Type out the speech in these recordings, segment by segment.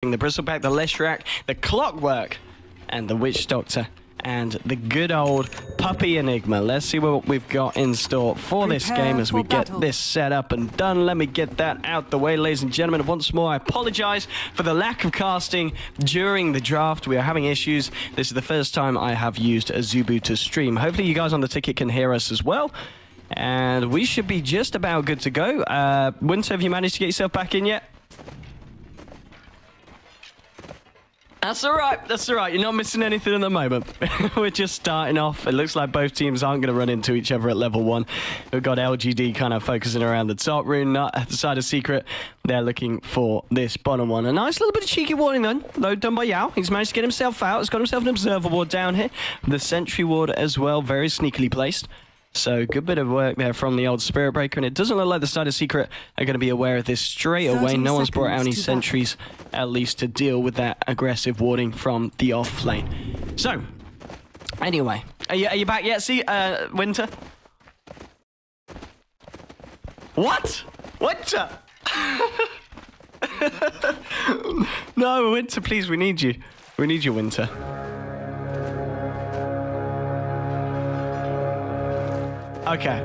The Bristleback, the Leshrac, the Clockwork, and the Witch Doctor, and the good old Puppy Enigma. Let's see what we've got in store for this game as we get this set up and done. Let me get that out the way, ladies and gentlemen. Once more, I apologize for the lack of casting during the draft. We are having issues. This is the first time I have used Azubu to stream. Hopefully you guys on the ticket can hear us as well. And we should be just about good to go. Winter, have you managed to get yourself back in yet? That's all right. That's all right. You're not missing anything at the moment. We're just starting off. It looks like both teams aren't going to run into each other at level 1. We've got LGD kind of focusing around the top room, not at the side of Secret. They're looking for this bottom one. A nice little bit of cheeky warning then, though, done by Yao. He's managed to get himself out. He's got himself an observer ward down here. The sentry ward as well, very sneakily placed. So, good bit of work there from the old Spirit Breaker, and it doesn't look like the side of Secret are going to be aware of this straight away. No one's brought out any sentries, at least to deal with that aggressive warding from the off lane. So, anyway, are you back yet? See, Winter? What? Winter? No, Winter, please, we need you. We need you, Winter. Okay,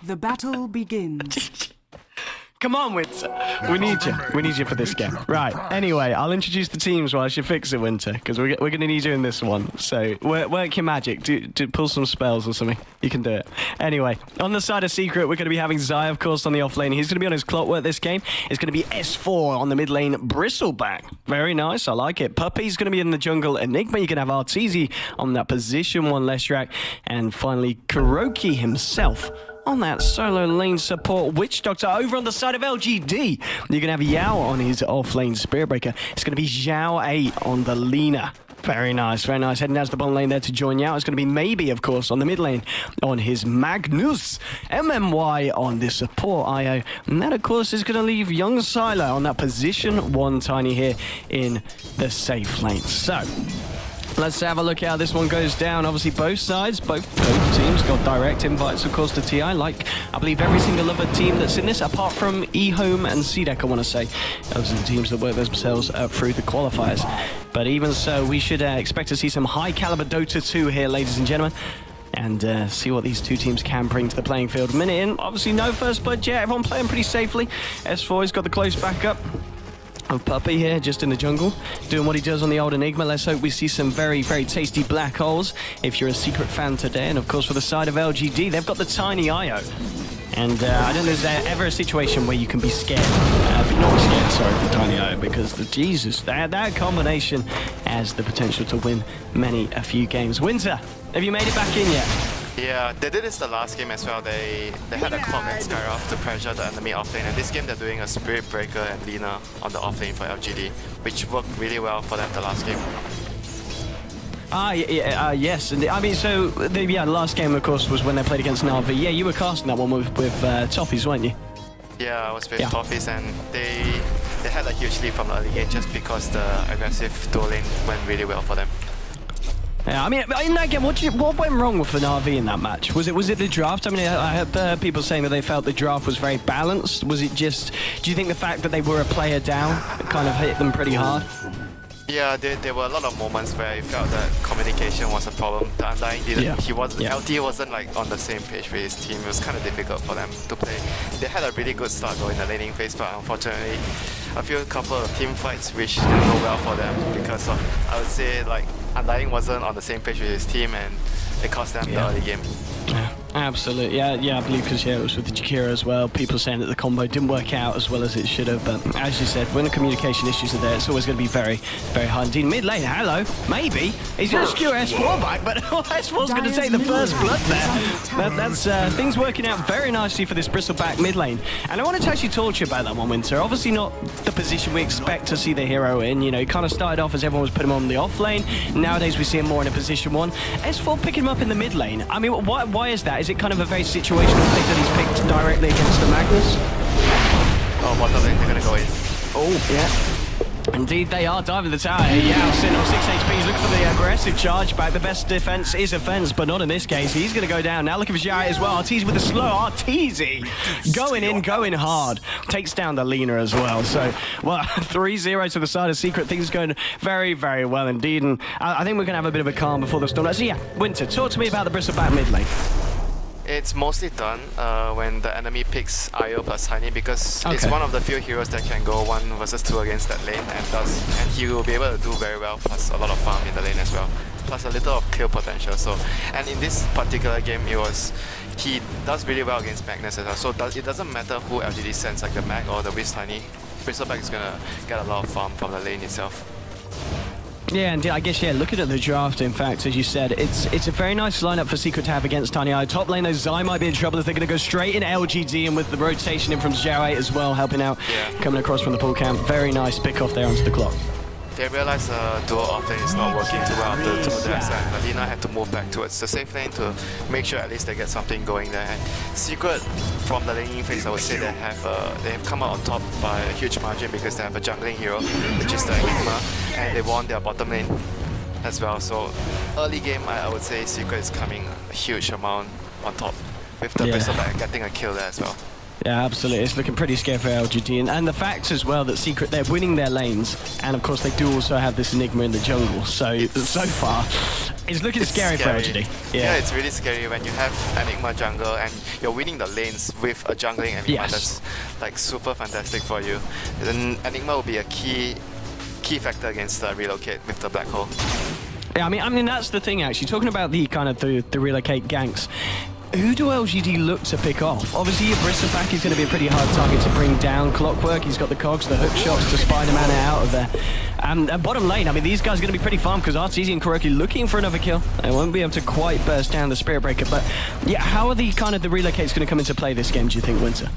The battle begins. Come on, Winter. We need you. We need you for this game. Right, anyway, I'll introduce the teams while she fixes it, Winter, because we're going to need you in this one. So, work your magic. Do pull some spells or something. You can do it. Anyway, on the side of Secret, we're going to be having Zai, of course, on the off lane. He's going to be on his Clockwork this game. It's going to be S4 on the mid lane, Bristleback. Very nice. I like it. Puppy's going to be in the jungle. Enigma, you can have Arteezy on that position 1 Leshrac. And finally, Kuroki himself on that solo lane support. Witch Doctor over on the side of LGD. You can have Yao on his off-lane Spirit Breaker. It's going to be Zhao 8 on the Lina. Very nice, very nice. Heading down to the bottom lane there to join Yao. It's going to be Maybe, of course, on the mid lane on his Magnus. MMY on the support IO. And that, of course, is going to leave young Sylar on that position 1 Tiny here in the safe lane. So, let's have a look at how this one goes down. Obviously, both sides, both teams got direct invites, of course, to TI, like I believe every single other team that's in this, apart from eHome and CDEC, I want to say. Those are the teams that work themselves through the qualifiers. But even so, we should expect to see some high-caliber Dota 2 here, ladies and gentlemen, and see what these two teams can bring to the playing field. Minute in, obviously no first blood yet. Everyone playing pretty safely. S4 has got the close backup of Puppy here, just in the jungle, doing what he does on the old Enigma. Let's hope we see some very, very tasty black holes if you're a Secret fan today. And of course, for the side of LGD, they've got the tiny IO. And I don't know if there's ever a situation where you can be scared, not scared, sorry, of the tiny IO, because Jesus, that combination has the potential to win a few games. Winter, have you made it back in yet? Yeah, they did this the last game as well. They had a clock and Skyrock to pressure the enemy offlane, and this game they're doing a Spirit Breaker and Lina on the offlane for LGD, which worked really well for them the last game. Yes, and I mean, so the last game, of course, was when they played against Na'Vi. Yeah, you were casting that one with Toffees, weren't you? Yeah, I was with Toffees, and they had a huge lead from the early game just because the aggressive dual lane went really well for them. Yeah, I mean, in that game, what went wrong with the Na'Vi in that match? Was it the draft? I mean, I heard people saying that they felt the draft was very balanced. Was it just, do you think the fact that they were a player down kind of hit them pretty hard? Yeah, there were a lot of moments where I felt that communication was a problem. The Undying LT wasn't like on the same page with his team. It was kind of difficult for them to play. They had a really good start though in the laning phase, but unfortunately, I feel a couple of team fights which didn't go well for them because of, I would say, like, Undying wasn't on the same page with his team, and it cost them the early game. Yeah, absolutely. Yeah, I believe because it was with the Jakira as well. People saying that the combo didn't work out as well as it should have. But as you said, when the communication issues are there, it's always going to be very, very hard indeed. Mid lane, hello, maybe he's going to skew S4 back, but S4's going to take the first blood there. That's things working out very nicely for this Bristleback mid lane. And I wanted to actually talk to you about that one, Winter. Obviously not the position we expect to see the hero in. You know, he kind of started off as everyone was putting him on the off lane. Nowadays we see him more in a position 1. S4 picking him up in the mid lane. I mean, why is that? Is it kind of a very situational pick that he's picked directly against the Magnus? Oh, bottom lane, they're gonna go in. Oh, yeah. Indeed, they are diving the tower. Yao sitting on 6 HP. He's looking for the aggressive charge back. The best defense is offense, but not in this case. He's going to go down. Now looking for Xiao as well. Arteezy with a slow. Arteezy going in, going hard. Takes down the Lina as well. So, well, 3-0 to the side of Secret. Things going very, very well indeed. And I think we're going to have a bit of a calm before the storm. So yeah, Winter, talk to me about the Bristleback mid lane. It's mostly done when the enemy picks IO plus Tiny because it's one of the few heroes that can go 1 versus 2 against that lane and he will be able to do very well, plus a lot of farm in the lane as well, plus a little of kill potential. So, and in this particular game, he does really well against Magnus as well. So it doesn't matter who LGD sends, like the Mag or the Wiz Tiny, Bristleback is gonna get a lot of farm from the lane itself. Yeah, and I guess, yeah, looking at the draft, in fact, as you said, it's a very nice lineup for Secret to have against Tiny Eye. Top lane, though, Zai might be in trouble as they're going to go straight in LGD, and with the rotation in from Xiao as well, helping out, coming across from the pool camp. Very nice pick off there onto the clock. They realize dual off lane is not working too well after the Dex, and Alina had to move back towards the safe lane to make sure at least they get something going there. And Secret, from the laning phase, I would say they have come out on top by a huge margin because they have a jungling hero, which is the Enigma, and they won their bottom lane as well. So early game, I would say Secret is coming a huge amount on top, with the Bristleback getting a kill there as well. Yeah, absolutely. It's looking pretty scary for LGD. And the fact as well that Secret, they're winning their lanes. And of course, they do also have this Enigma in the jungle. So far, it's looking scary for LGD. Yeah, it's really scary when you have Enigma jungle and you're winning the lanes with a jungling Enigma. That's like super fantastic for you. Then Enigma will be a key factor against the relocate with the black hole. Yeah, I mean that's the thing actually. Talking about the kind of the relocate ganks. Who do LGD look to pick off? Obviously, your Bristleback is going to be a pretty hard target to bring down. Clockwork, he's got the cogs, the hook shots to Spider-Man out of there. And bottom lane, I mean, these guys are going to be pretty farmed because Arteezy and Kuroki looking for another kill. They won't be able to quite burst down the Spirit Breaker. But yeah, how are the relocates going to come into play this game, do you think, Winter?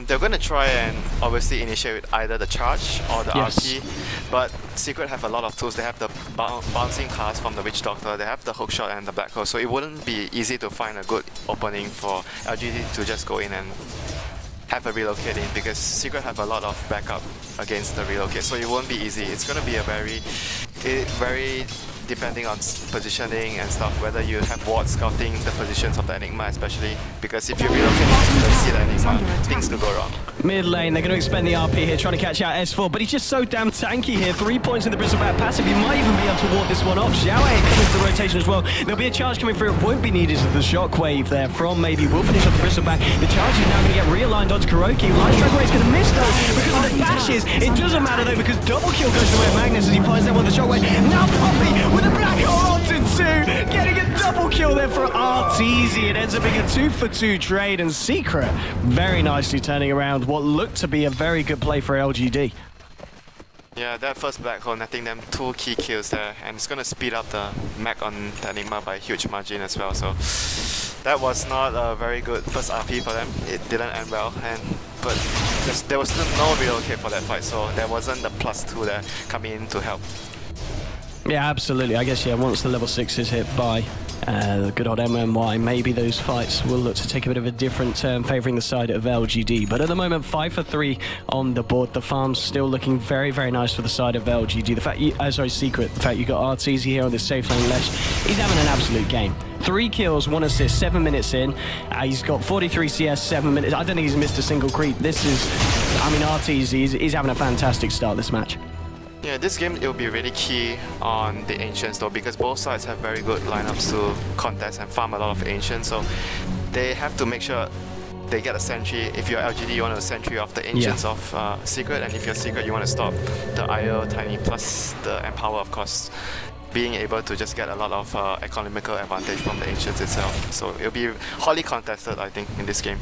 They're going to try and obviously initiate with either the charge or the RP, but Secret have a lot of tools. They have the bouncing cast from the Witch Doctor, they have the hook shot and the black hole, so it wouldn't be easy to find a good opening for LGD to just go in and have a relocate in, because Secret have a lot of backup against the relocate, so it won't be easy. It's going to be a very depending on positioning and stuff, whether you have wards scouting the positions of the Enigma especially, because if you relocate and you see the Enigma, things could go wrong. Mid lane, they're going to expend the RP here, trying to catch out S4, but he's just so damn tanky here. 3 points in the Bristleback passive, he might even be able to ward this one off. Xiao coming to the rotation as well. There'll be a charge coming through, it won't be needed as the shockwave there from maybe will finish off the Bristleback. The charge is now going to get realigned onto Kuroki. Leshrac is going to miss though because of the dashes. It doesn't matter though because double kill goes to where Magnus as he finds that one with the shockwave. Now Poppy with a black hole onto 2, getting a double kill there for Arteezy. It ends up being a 2-for-2 trade, and Secret very nicely turning around what looked to be a very good play for LGD. Yeah, that first black hole netting them 2 key kills there, and it's going to speed up the mech on the Enigma by a huge margin as well. So that was not a very good first RP for them. It didn't end well, but there was still no relocate for that fight, so there wasn't the +2 there coming in to help. Yeah, absolutely. I guess, yeah, once the level 6 is hit by the good old MMY, maybe those fights will look to take a bit of a different turn, favouring the side of LGD. But at the moment, 5 for 3 on the board. The farm's still looking very, very nice for the side of LGD. The fact Secret, the fact you got Arteezy here on this safe lane Lesh, he's having an absolute game. 3 kills, 1 assist, 7 minutes in. He's got 43 CS, 7 minutes. I don't think he's missed a single creep. This is, I mean, Arteezy, he's having a fantastic start this match. Yeah, this game it will be really key on the Ancients though, because both sides have very good lineups to contest and farm a lot of Ancients, so they have to make sure they get a sentry. If you're LGD, you want a sentry off the Ancients of Secret, and if you're Secret, you want to stop the IO Tiny plus the Empower, of course, being able to just get a lot of economical advantage from the Ancients itself. So it'll be hotly contested, I think, in this game.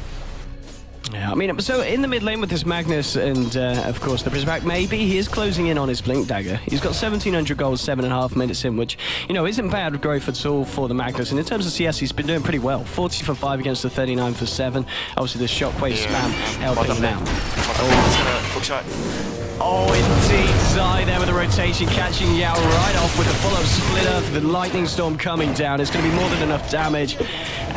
Yeah, I mean, so in the mid lane with this Magnus and, of course, the Bristleback, maybe he is closing in on his Blink Dagger. He's got 1,700 gold, 7.5 minutes in, which, you know, isn't bad growth at all for the Magnus. And in terms of CS, he's been doing pretty well. 40 for 5 against the 39 for 7. Obviously, the shockwave spam helping him out. Oh, indeed, Zai there with the rotation, catching Yao right off with the follow-up splitter, the lightning storm coming down. It's going to be more than enough damage.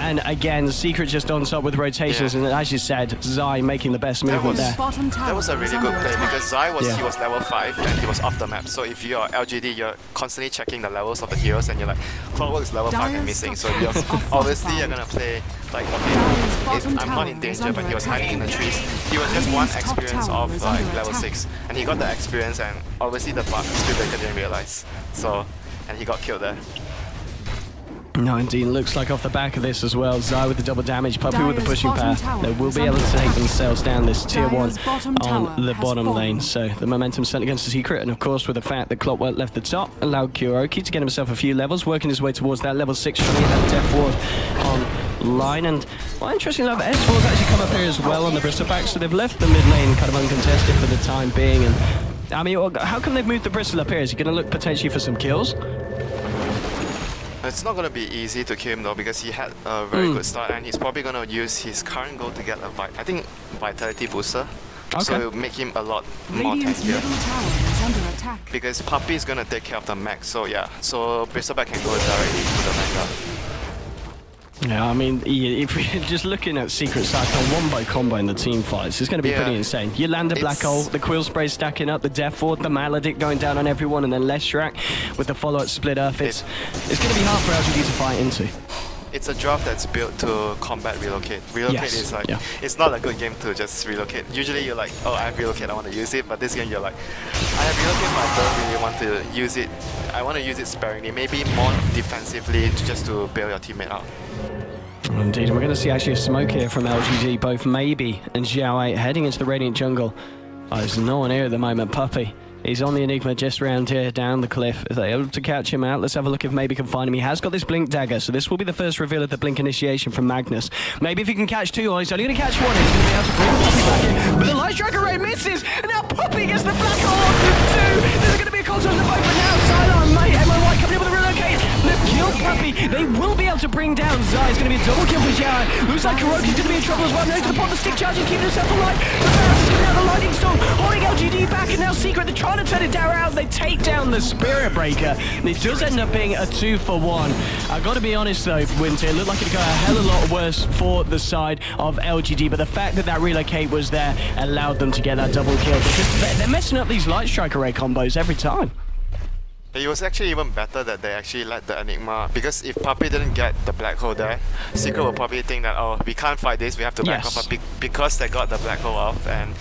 And again, Secret just on top with rotations, and as you said, Zai making the best movement there. That was a really good play because Zai was he was level 5 and he was off the map. So if you're LGD, you're constantly checking the levels of the heroes, and you're like, Clockwork is level 5 and missing. So you're obviously you're gonna play like, okay, I'm not in danger, but he was hiding in the trees. He was just one experience of like level 6, and he got the experience, and obviously the Speedbreaker didn't realize. So, and he got killed there. No, indeed, looks like off the back of this as well, Zai with the double damage, Puppey with the pushing power. They will be able to take themselves down this tier 1 on the bottom lane. So the momentum set against the Secret, and of course with the fact that Clockwork left the top, allowed Kuroki to get himself a few levels, working his way towards that level 6, trying to get that Death Ward on line. And well, interesting enough, S4's actually come up here as well on the Bristleback, so they've left the mid lane kind of uncontested for the time being. And I mean, how come they've moved the Bristol up here? Is he going to look potentially for some kills? It's not going to be easy to kill him though, because he had a very good start, and he's probably going to use his current gold to get a vitality booster. Okay. So it'll make him a lot more tankier. Because Puppey is going to take care of the mech, so yeah. So Bristleback can go directly to the mech. Yeah, I mean, if we're just looking at Secret Cycle one by combo in the team fights, it's going to be pretty insane. You land a black hole, the Quill Spray stacking up, the Death Ward, the Maledict going down on everyone, and then Leshrac with the follow-up split earth. It's going to be hard for LGD to fight into. It's a draft that's built to combat relocate. Relocate is like, it's not a good game to just relocate. Usually you're like, oh, I have relocate, I want to use it, but this game you're like, I have relocate, but I don't really want to use it. I want to use it sparingly, maybe more defensively just to bail your teammate out. Indeed, and we're going to see actually a smoke here from LGD, both Maybe and Xiao8 heading into the Radiant jungle. Oh, there's no one here at the moment. Puppey, he's on the Enigma just around here, down the cliff. If they're able to catch him out, let's have a look if Maybe can find him. He has got this Blink Dagger, so this will be the first reveal of the Blink initiation from Magnus. Maybe if he can catch two, he's only going to catch one, he's going to be able to bring Puppey back in. But the Leshrac array misses, and now Puppey gets the black hole on two. There's going to be a contact on the fight, but now Silon, mate, MOY coming in with a relocate. They've killed Puppey. They will be able to bring down Zai. It's going to be a double kill for Xiao8. Looks like Kuroki's going to be in trouble as well. Knows to pop the stick charge and keep himself alive. Now the lightning storm holding LGD back, and now Secret, they're trying to turn it down. They take down the Spirit Breaker. And it does end up being a 2-for-1. I've got to be honest though, Winter, it looked like it'd go a hell of a lot worse for the side of LGD, but the fact that that relocate was there allowed them to get that double kill, because they're messing up these Light Strike array combos every time. It was actually even better that they actually let the Enigma, because if Puppey didn't get the black hole there, Secret will probably think that, oh, we can't fight this, we have to back off. But because they got the black hole off and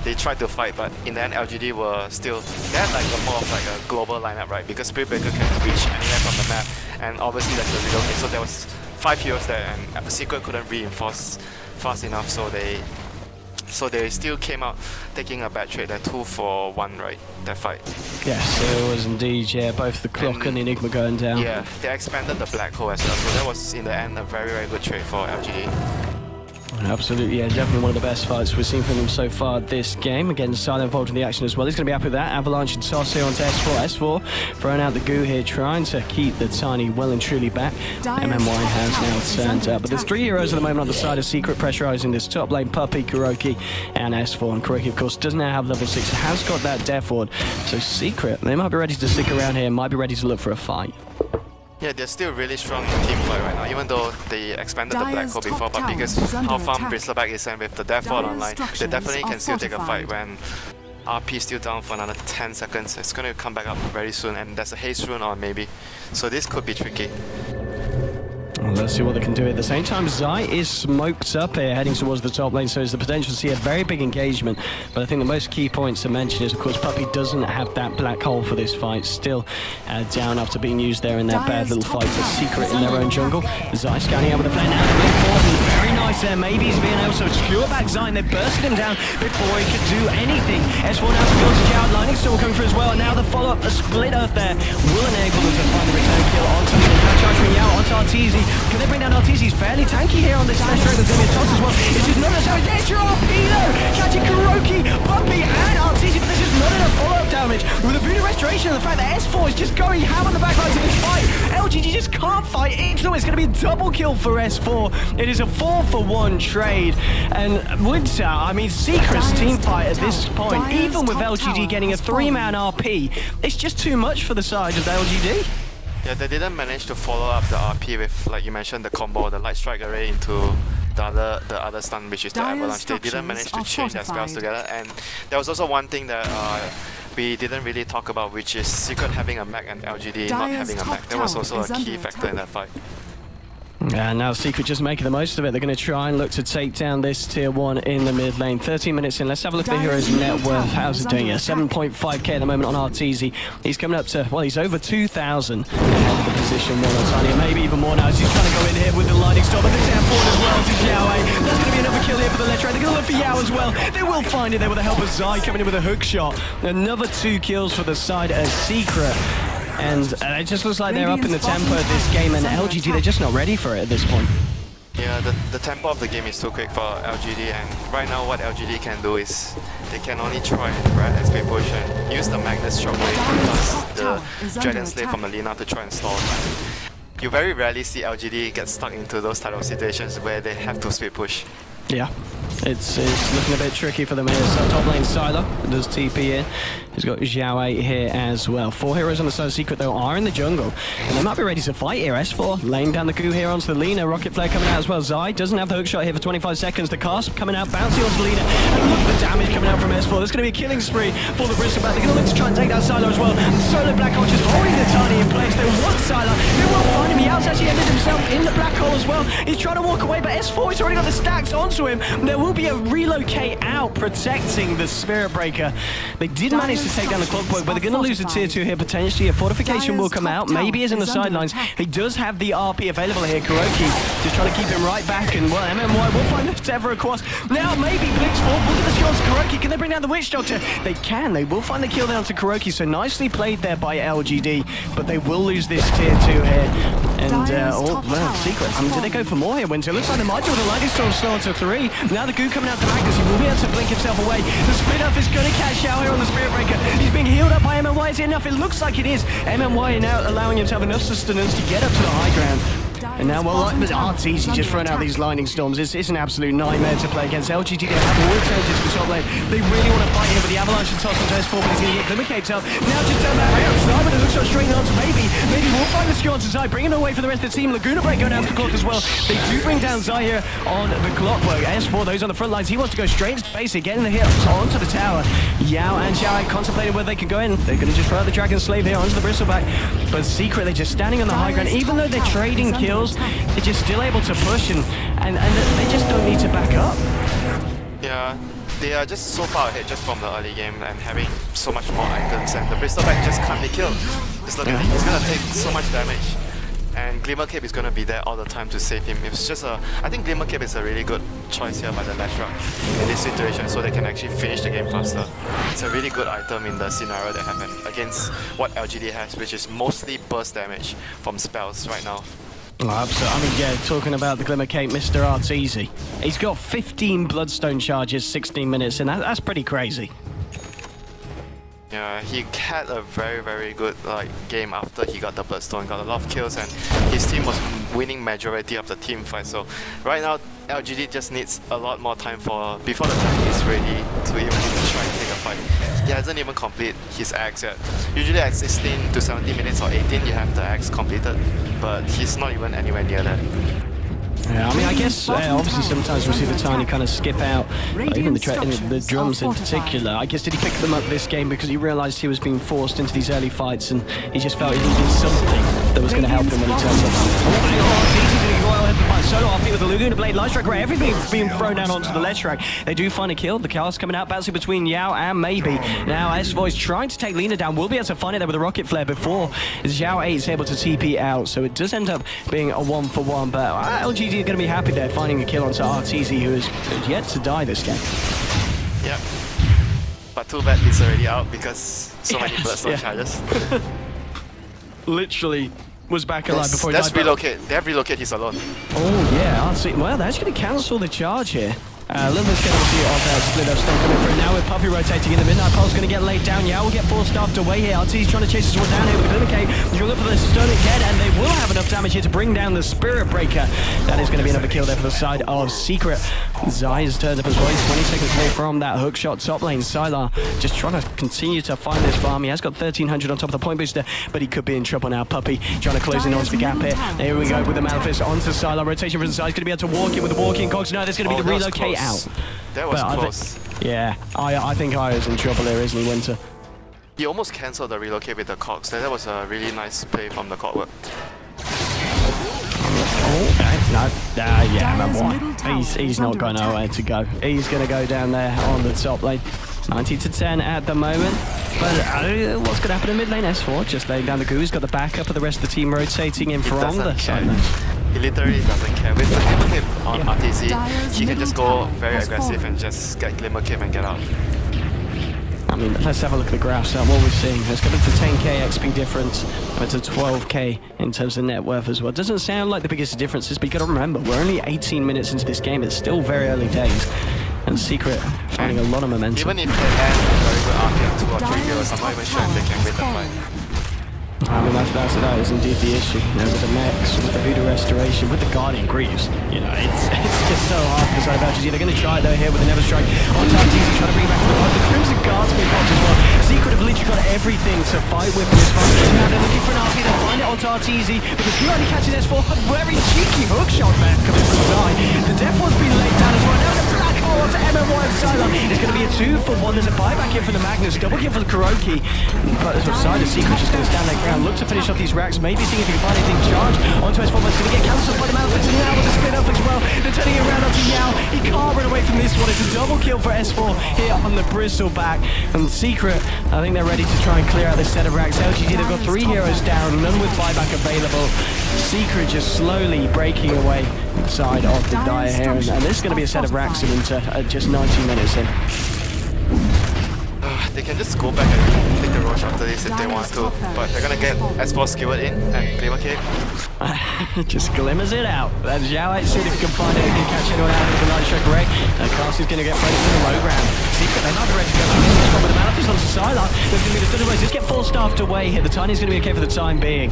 they tried to fight, but in the end LGD were still, they had like more of like a global lineup, right? Because Speedbreaker can reach anywhere from the map, and obviously that's the relocate. So there was 5 heroes there, and Secret couldn't reinforce fast enough, so they still came out taking a bad trade. They're 2-for-1, right? That fight. Yes, it was indeed, both the Clock and the Enigma going down. Yeah, they expanded the black hole as well, so that was in the end a very, very good trade for LGD. Absolutely, definitely one of the best fights we've seen from them so far this game. Again, Silent involved in the action as well. He's going to be happy with that. Avalanche and toss here onto S4. S4 throwing out the goo here, trying to keep the Tiny well and truly back. MMY has now turned up. But there's 3 heroes at the moment on the side of Secret, pressurizing this top lane. Puppey, Kuroki, and S4. And Kuroki, of course, doesn't now have level 6. Has got that Death Ward. So Secret, they might be ready to stick around here, might be ready to look for a fight. Yeah, they're still really strong in team fight right now, even though they expanded the black hole before, but because how far Bristleback is and with the Death Ward online, they definitely can still take a fight when RP is still down for another 10 seconds. It's going to come back up very soon, and there's a haste rune on maybe, so this could be tricky. Well, let's see what they can do. At the same time, Zai is smoked up here, heading towards the top lane, so there's the potential to see a very big engagement. But I think the most key points to mention is, of course, Puppey doesn't have that black hole for this fight. Still down after being used there in that bad little fight for Secret in their own jungle. Zai scanning out with the flame now. Very nice there. Maybe he's being able to secure back Zai, and they bursted him down before he could do anything. S4 now to go to Xiao8. Lightning Storm coming through as well, and now the follow-up, a split earth there, will enable them to find the return kill onto the charge from Yao onto Arteezy. Can they bring down Arteezy? He's fairly tanky here on this Leshrac. There's going to be a toss as well. This is not necessarily danger. Torpedo catching Kuroki, Puppey, and Arteezy, but this is not enough follow-up damage. With the Voodoo Restoration and the fact that S4 is just going ham on the back lines of this fight, LGD just can't fight it. So it's going to be a double kill for S4. It is a 4-for-1 trade. And Winter, I mean, Secret's team fight at this point, even with LGD getting a 3-man RP, it's just too much for the side of LGD. Yeah, they didn't manage to follow up the RP with, like you mentioned, the combo, the light strike array into the other stun, which is the avalanche. They didn't manage to chain their spells together, and there was also one thing that we didn't really talk about, which is Secret having a mech and LGD not having a mech. That was also a key factor in that fight. And now Secret just making the most of it. They're going to try and look to take down this tier 1 in the mid lane. 13 minutes in. Let's have a look at the hero's net worth. How's it doing? Yeah, 7.5k at the moment on Arteezy. He's coming up to, well, he's over 2,000 ahead of the position 1 on Tiny, maybe even more now as he's trying to go in here with the lightning storm. And the down forward as well to Xiao. That's going to be another kill here for the Leshrac. They're going to look for Yao as well. They will find it there with the help of Zai coming in with a hook shot. Another 2 kills for the side as Secret. And it just looks like they're up in the tempo of this game, and LGD, they're just not ready for it at this point. Yeah, the tempo of the game is too quick for LGD, and right now what LGD can do is they can only try and red XP push and use the Magnus Shockwave plus the Dragon Slave from Alina to try and stall. You very rarely see LGD get stuck into those type of situations where they have to speed push. Yeah, it's looking a bit tricky for them here. So top lane Sylar does TP in. He's got Xiao here as well. 4 heroes on the side of Secret though are in the jungle, and they might be ready to fight here. S4 laying down the goo here onto the Lina. Rocket Flare coming out as well. Zai doesn't have the hook shot here for 25 seconds. The cast coming out, bouncing onto Lina. And look at the damage coming out from S4. There's going to be a killing spree for the Bristleback. They're going to look to try and take down Sylar as well. And Solo Black Hole just holding the Tiny in place. They want Sylar. They won't find him. He actually ended himself in the black hole as well. He's trying to walk away, but S4 has already got the stacks onto him. There will be a relocate out protecting the Spirit Breaker. They did manage to take down the Clockwork, but they're going to lose a tier 2 here potentially. A fortification will come out. Maybe is in the sidelines. He does have the RP available here. Kuroki just trying to keep him right back, and well, MMY will find the Tether across. Now maybe Blitz fall. Look at the shots. Kuroki, can they bring down the Witch Doctor? They can. They will find the kill down to Kuroki. So nicely played there by LGD, but they will lose this tier 2 here. And Secret. I mean, did they go for more here, Winter? Looks like they might do with the Lightning Storm still to 3. Now the goo coming out to Magnus. He will be able to blink himself away. The split up is going to catch Xiao here on the Spirit Breaker. He's being healed up by MMY. Is it enough? It looks like it is. MMY now allowing him to have enough sustenance to get up to the high ground. And now, well, Arteezy just throwing out these lightning storms. It's an absolute nightmare to play against. LGD, they have all alternatives for top lane. They really want to fight here, but the avalanche and toss on S4, but he's going to get Glimmer Caped up. Now just turn that around. Sniper looks so straight on to maybe we'll find the skill on to Zai, bringing it away for the rest of the team. Laguna Break going down to the clock as well. They do bring down Zai here on the Clockwork. S4, those on the front lines, he wants to go straight into basic, getting the hit onto the tower. Yao and Xiao contemplating where they can go in. They're going to just throw out the Dragon Slave here onto the Bristleback. But Secret, they're just standing on the high ground. Even though they're trading kills, they're just still able to push, and they just don't need to back up. Yeah, they are just so far ahead just from the early game and having so much more items, and the Bristleback just can't be killed. Just look at it, he's gonna take so much damage. And Glimmer Cape is gonna be there all the time to save him. It's just I think Glimmer Cape is a really good choice here by the Leshrac in this situation, so they can actually finish the game faster. It's a really good item in the scenario they have against what LGD has, which is mostly burst damage from spells right now. Oh, absolutely. I mean, yeah, talking about the Glimmer Cape, Mr. Arteezy. He's got 15 Bloodstone charges, 16 minutes, and that's pretty crazy. Yeah, he had a very, very good game after he got the Bloodstone, got a lot of kills, and his team was winning majority of the team fight. So right now, LGD just needs a lot more time before the time is ready to even try and take a fight. He hasn't even completed his axe yet. Usually at 16 to 17 minutes or 18, you have the axe completed, but he's not even anywhere near that. Yeah, I mean, I guess obviously sometimes we see the Tiny kind of skip out, even the drums in particular. I guess did he pick them up this game because he realised he was being forced into these early fights, and he just felt he needed something that was going to help him when he turns up. Solo RP with the Laguna Blade, Light Strike Ray, everything being thrown out onto the Leshrac. They do find a kill. The chaos coming out, bouncing between Yao and maybe. Now S4 is trying to take Lina down. We'll be able to find it there with a Rocket Flare before Xiao 8 is able to TP out. So it does end up being a 1-for-1, but LGD are going to be happy there, finding a kill onto Arteezy, who is yet to die this game. Yep. But too bad he's already out because so many Bloodstone charges. Literally was back alive before he died. Relocate. They have relocated his alone. Oh yeah, well, they're actually going to cancel the charge here. A little bit scared of that split up stone coming through now with Puppy rotating in the Midnight Pulse going to get laid down. Yao will get forced staffed away here. Arteezy trying to chase this one down here with the Glimmer Cape. He'll look for the stone again, and they will have enough damage here to bring down the Spirit Breaker. That is going to be another kill there for the side of Secret. Zai has turned up as well. He's 20 seconds away from that hook shot top lane. Sylar just trying to continue to find this farm. He has got 1300 on top of the point booster, but he could be in trouble now. Puppey trying to close in onto the gap here. Here we go with the Malefice onto Sylar. Rotation from the side. He's going to be able to walk in with the walking cogs. No, there's going to be the relocate out. That was close. Yeah, I think Io's in trouble here, isn't he, Winter? He almost cancelled the relocate with the cogs. That was a really nice play from the court work. Yeah, remember what? He's not got nowhere to go. He's going to go down there on the top lane. 90 to 10 at the moment. But what's going to happen in mid lane? S4 just laying down the goo. He's got the backup of the rest of the team rotating in from the side. He literally doesn't care. With the Glimmer Cape on Arteezy, he can just go very aggressive and just get Glimmer Cape and get out. I mean, let's have a look at the graphs. What we're seeing, it's got to 10k XP difference, and to 12k in terms of net worth as well. Doesn't sound like the biggest differences, but you got to remember, we're only 18 minutes into this game. It's still very early days, and Secret finding a lot of momentum. Even if they had a very good RP 2 or 3 heroes, I'm not even sure if they can win the fight. I mean, that is indeed the issue. You know, with the mechs, with the Voodoo Restoration, with the Guardian Greaves. You know, it's just so hard for side of LGD. They're going to try it though here with the Never Strike. On time, Arteezy trying to bring it back to the fight. The Crimson Guards being blocked as well. Secret have literally got everything to fight with in this fight. Now they're looking for an RP. They'll find it onto Arteezy because he only catches S4. A very cheeky hook shot man coming from Zai. The Death Ward's been laid down as well. Now the Black Hole onto MMY and Sylar. It's going to be a 2-for-1. There's a buyback here for the Magnus. Double kill for the Kuroki. But as a side of Secret just going to stand their ground. Look to finish off these racks, maybe seeing if he can find anything charged onto S4, but it's going to get cancelled by the Malefice, and now with the spin up as well, they're turning it around onto Yao. He can't run away from this one. It's a double kill for S4 here on the Bristleback, and Secret, I think they're ready to try and clear out this set of racks. LGD, they've got 3 heroes down, none with buyback available. Secret just slowly breaking away side of the Dire here, and this is going to be a set of racks in Winter at just 90 minutes in. They can just go back and take the rush after this if they want to, but they're gonna get S4 skewered in and Glimmer Cape. Just glimmers it out. And Zhao see if he can find anything, catch anyone out of the Night Strike Ray. And Cassie's gonna get placed in the low ground. Secret, they're not ready to go back in this one with the Malefice onto Sylar. There's gonna be the Thunder Rays. Just get full staffed away here. The Tiny's gonna be okay for the time being.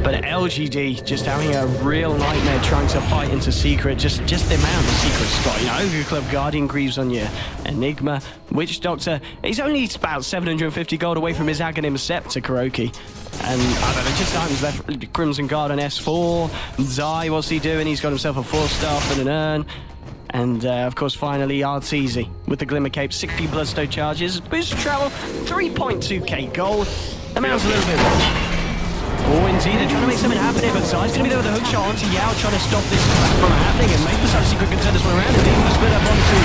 But LGD just having a real nightmare trying to fight into Secret. Just the amount of Secret's got. You know, Ogre Club, Guardian Greaves on you, Enigma, Witch Doctor. He's only about 750 gold away from his Aghanim Scepter, Kuroki. And I don't know, just items left. Crimson Guard on S4. Zai, what's he doing? He's got himself a 4-staff and an urn. And of course, finally, Arteezy with the Glimmer Cape, 60 Bloodstone charges, boost travel, 3.2k gold. Amounts a little bit more. Oh, indeed, they're trying to make something happen here, but Zai's going to be there with a hook shot onto Yao, trying to stop this from happening and make the side of Secret can turn this one around. And Dean will split up onto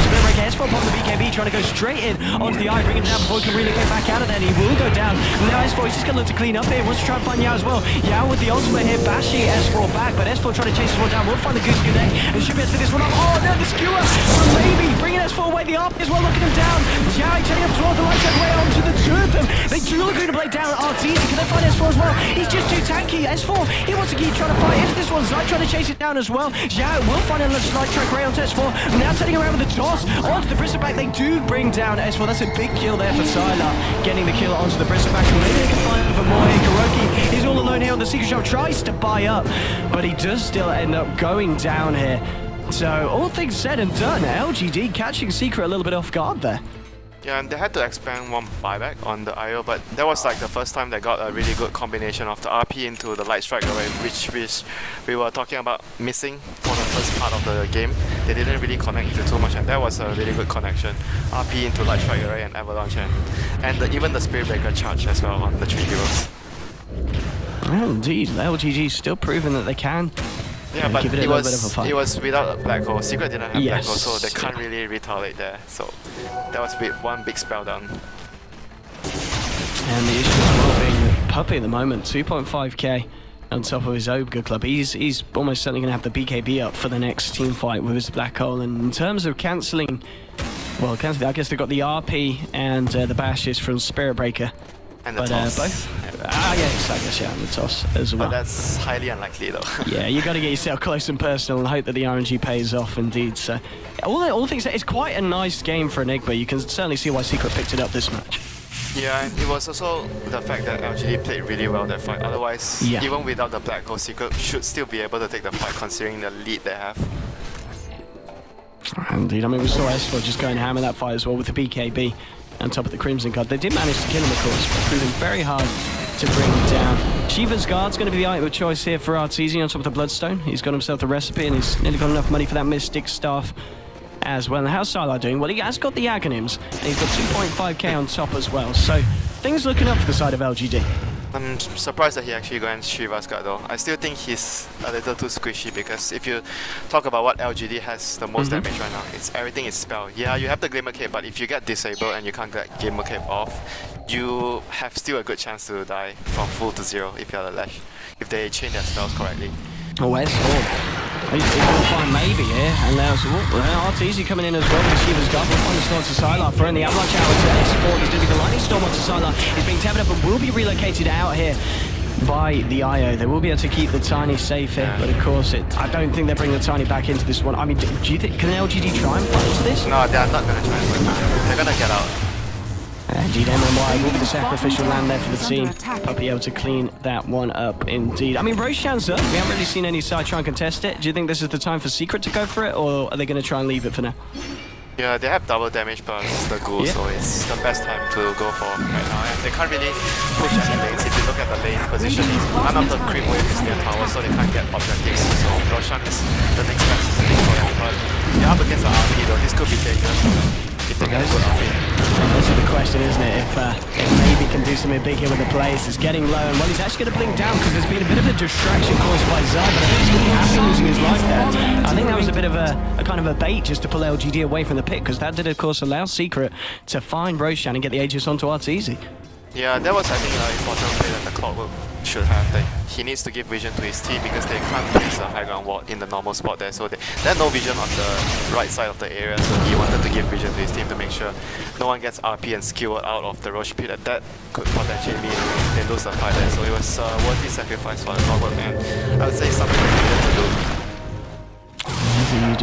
Split break S4 on the BKB, trying to go straight in onto the eye, bring him down before he can relocate back out of there. And he will go down. Now S4 is just going to look to clean up here, wants to try and find Yao as well. Yao with the ultimate here, bashing S4 back, but S4 trying to chase this one down. We'll find the Goose Connect and should be able to pick this one up. Oh, no, the skewer from Baby, bringing S4 away. The RP as well, looking him down. Zhao turning up as well, the light check way onto the two of them. They do look to play down Arteezy. Can they find S4 as well? He's just too tanky. S4, he wants to keep trying to fight into this one. Zai trying to chase it down as well. Zhao will find a light track ray onto S4. Now turning around with the toss onto the Bristleback. They do bring down S4. That's a big kill there for Sylar. Getting the kill onto the Bristleback. Maybe they can find for more here. Kuroki is all alone here on the Secret Shop. Tries to buy up, but he does still end up going down here. So all things said and done, LGD catching Secret a little bit off guard there. Yeah, and they had to expand one buyback on the IO, but that was like the first time they got a really good combination of the RP into the Light Strike Array, which we were talking about missing for the first part of the game. They didn't really connect into too much, and that was a really good connection. RP into Light Strike Array and Avalanche, and even the Spirit Breaker charge as well on the 3 heroes. Oh, indeed, LGG still proving that they can. Yeah, but it was without a black hole. Secret didn't have black hole, so they can't really retaliate there. So that was one big spell down. And the issue as well being that Puppey at the moment, 2.5k on top of his Ogre Club. He's almost certainly going to have the BKB up for the next team fight with his black hole. And in terms of cancelling, I guess they've got the RP and the bashes from Spirit Breaker. And the toss. Both? Yes, I guess, yeah, and the toss as well. But that's highly unlikely though. Yeah, you got to get yourself close and personal and hope that the RNG pays off indeed. So, all things said, it's quite a nice game for Enigma. You can certainly see why Secret picked it up this match. Yeah, and it was also the fact that LGD played really well that fight. Otherwise, even without the black hole, Secret should still be able to take the fight considering the lead they have. Indeed, I mean, we saw S4 just going ham in that fight as well with the BKB on top of the Crimson Guard. They did manage to kill him, of course, but proving very hard to bring him down. Shiva's Guard's going to be the item of choice here for Arteezy on top of the Bloodstone. He's got himself the recipe, and he's nearly got enough money for that Mystic Staff as well. And how's Sylar doing? Well, he has got the Aghanim's, and he's got 2.5k on top as well. So, things looking up for the side of LGD. I'm surprised that he actually got in Shiva's Guard though. I still think he's a little too squishy because if you talk about what LGD has the most damage right now, everything is spell. Yeah, you have the Glimmer Cape, but if you get disabled and you can't get Glimmer Cape off, you have still a good chance to die from full to 0 if you're the Lesh, if they chain their spells correctly. Oh, where's He's going to find maybe here, and there's Arteezy coming in as well with Shiva's Guard. We'll find the slot to Sylar, throwing the Avalanche out to S4. He's going to be the Lightning Storm onto Sylar. He's being tapped up and will be relocated out here by the IO. They will be able to keep the Tiny safe here, but of course, I don't think they're bringing the Tiny back into this one. I mean, do you think, can LGD try and fight into this? No, they're not going to try and fight. They're going to get out. Indeed, MMY will be the sacrificial land there for the team. I'll be able to clean that one up, indeed. I mean, Roshan's up. We haven't really seen any side try and contest it. Do you think this is the time for Secret to go for it, or are they going to try and leave it for now? Yeah, they have double damage plus the ghoul, so it's the best time to go for right now. And they can't really push any lanes. If you look at the lane position, none of the creep wave is near tower, so they can't get objectives. So Roshan is the next best thing for them. But they're up against the RP though, this could be dangerous. If they get a good RP. This is the question, isn't it? If maybe can do something big here with the plays. It's getting low, and well, he's actually going to blink down because there's been a bit of a distraction caused by Zai, but I think he's going to be happy losing his life there. I think that was a bit of a kind of a bait just to pull LGD away from the pit, because that did, of course, allow Secret to find Roshan and get the Aegis onto Arteezy. Yeah, that was, I think, an important play that the Clockwork should have. He needs to give vision to his team because they can't place a high ground ward in the normal spot there. So they had no vision on the right side of the area, so he wanted to give vision to his team to make sure no one gets RP and skewered out of the Roche pit, and that could potentially mean they lose the fight there. So it was a worthy sacrifice for the Clockwork, and I would say something they needed to do.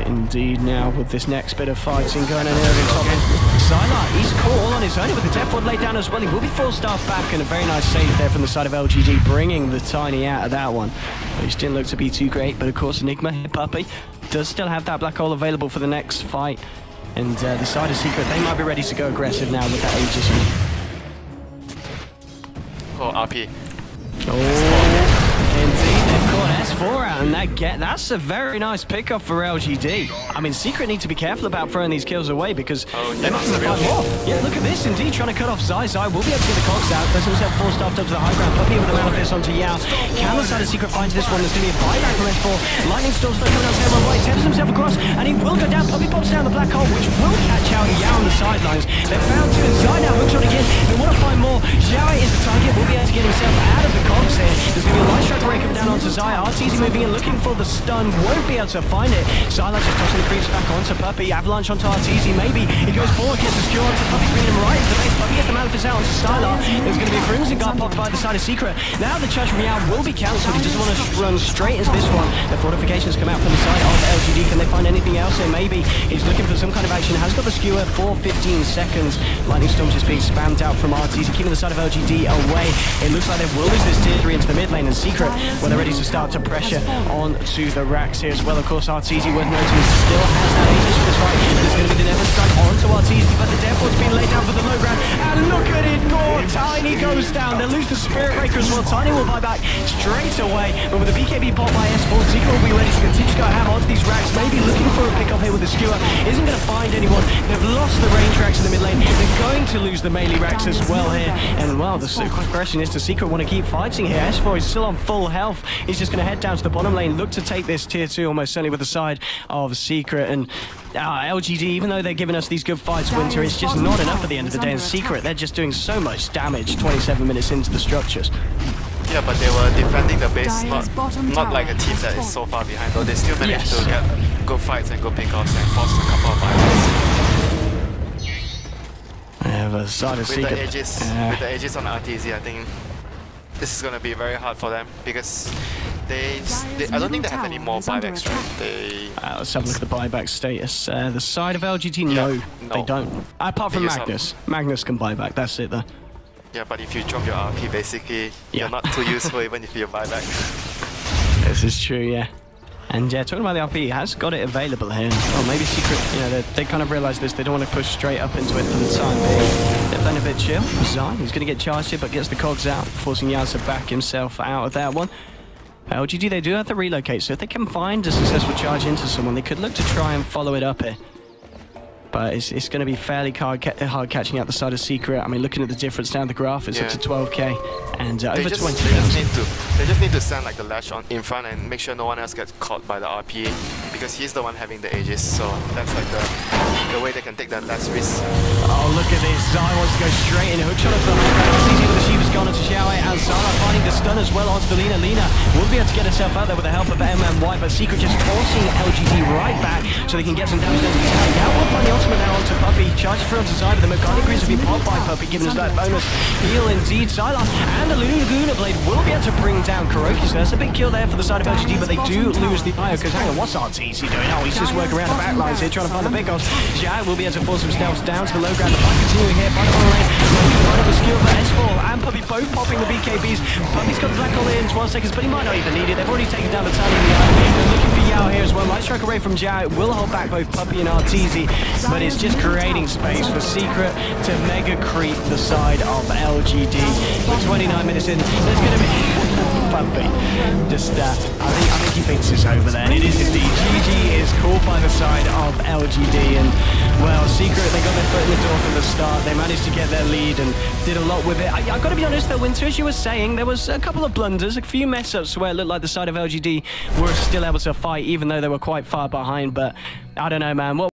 Indeed, now with this next bit of fighting going on here in top end. Sylar, he's caught all on his own with the Death Ward laid down as well. He will be full staff back, and a very nice save there from the side of LGD, bringing the Tiny out of that one. Which didn't look to be too great, but of course Enigma here, Puppy, does still have that Black Hole available for the next fight. And the side of Secret, they might be ready to go aggressive now with that Aegis. Oh, RP. Oh. Indeed, they've caught S4 out, and that's a very nice pickup for LGD. I mean, Secret need to be careful about throwing these kills away because they're not going to fight more. Yeah, look at this, indeed, trying to cut off Zai. Zai will be able to get the cogs out. Does himself forced up to the high ground. Puppy with the Manifest onto Yao. Can the side of Secret find this one? There's going to be a buyback from S4. Lightning Storm's coming out to right, taps himself across, and he will go down. Puppy pops down the Black Hole, which will catch out Yao on the sidelines. They've found two, and Zai now hooks on again. They want to find more. Zhao is the target, will be able to get himself out of the cogs here. There's going to be a light strike to break him down onto Zai. Arteezy moving in, looking for the stun, won't be able to find it. Sylar just tossing the creeps back onto Puppy. Avalanche onto Arteezy, maybe. He goes forward, gets the skewer onto Puppy, bringing him right to the base. Puppy gets the Manifest out onto Sylar. There's going to be a Crimson Guard popped by the side of Secret. Now the charge from Yao will be cancelled. He doesn't want to run straight into this one. The fortifications come out from the side of LGD. Can they find anything else here? Maybe. He's looking for some kind of action. Has got the skewer for 15 seconds. Lightning Storm just being spammed out from Arteezy, keeping the side of LGD away. It looks like they will lose this tier 3 into the mid lane, and Secret, when they're ready to start to pressure onto the racks here as well. Of course, Arteezy, worth noting, still has that Aegis for this fight. There's going to be the Never Strike onto Arteezy, but the Death Ward's been laid down for the low ground. And look at it go! Tiny goes down. They lose the Spirit Breaker as well. Tiny will buy back straight away. But with the BKB pop by S4, Secret will be ready to continue to go ham onto these racks. Maybe looking for a pick-off here with the skewer. Isn't going to find anyone. They've lost the range racks in the mid lane. They're going to lose the melee racks as well here. And well, the question is, does Secret want to keep fighting here? S4 is still on full health. He's just going to head down to the bottom lane, look to take this tier 2 almost certainly with the side of Secret. And LGD, even though they're giving us these good fights, Winter, it's just not enough at the end of the day. And Secret, they're just doing so much damage 27 minutes into the structures. Yeah, but they were defending the base, not like a team that is so far behind, though. They still managed to get good fights and good pickoffs and force a couple of buybacks. Yeah, but side of Secret. With the Aegis on Arteezy, I think this is going to be very hard for them because I don't think they have any more buybacks, right? Let's have a look at the buyback status. The side of LGD, no, they don't. Apart from Magnus. Magnus can buy back, that's it though. Yeah, but if you drop your RP, basically, you're not too useful even if you buy back. This is true, yeah. And yeah, talking about the RP, he has got it available here. Well, maybe Secret, you know, they kind of realize this. They don't want to push straight up into it for the time being. They're playing a bit chill. Zai, he's going to get charged here, but gets the cogs out, forcing Yaz to back himself out of that one. LGD, they do have to relocate, so if they can find a successful charge into someone, they could look to try and follow it up here. But it's going to be fairly hard catching out the side of Secret. I mean, looking at the difference down the graph, it's up to 12k and over 20. They just need to send like the Lash on in front and make sure no one else gets caught by the RPA, because he's the one having the Aegis. So that's like the way they can take that less risk. Oh, look at this. Zai wants to go straight in. Hook shot onto the high ground. It's easy with the Shiva's gone onto Xiaowei, and Zara finding the stun as well onto the Lina. Lina will be able to get herself out there with the help of MMY, but Secret just forcing LGD right back so they can get some damage down to the side. Now we'll find the ultimate now onto Puppey. Charges through onto Zai, but the Mercani Greens have been popped by Puppey, giving us that bonus heal indeed. Sylar and the Laguna Blade will be able to bring down Kuroki, so that's a big kill there for the side of LGD, but they do lose the IO, because hang on, what's Arteezy doing? Oh, he's just working around the back lines here, trying to find the big offs. Jai will be able to force himself down to the low ground. The fight continuing here, by the lane. One of the skill for S4 and Puppey both popping the BKBs. Puppey's got the black hole in 12 seconds, but he might not even need it. They've already taken down the Tally in the eye. They're looking for Yao here as well. Light strike away from Jai will hold back both Puppey and Arteezy, but it's just creating space for Secret to mega creep the side of LGD. With 29 minutes in, there's going to be Puppey. Just, I think he thinks it's over there. It is indeed. GG is called by the side of LGD, and well, Secret, they got their foot in the door from the start. They managed to get their lead and did a lot with it. I've got to be honest though, Winter, as you were saying, there was a couple of blunders, a few mess-ups where it looked like the side of LGD were still able to fight, even though they were quite far behind. But I don't know, man.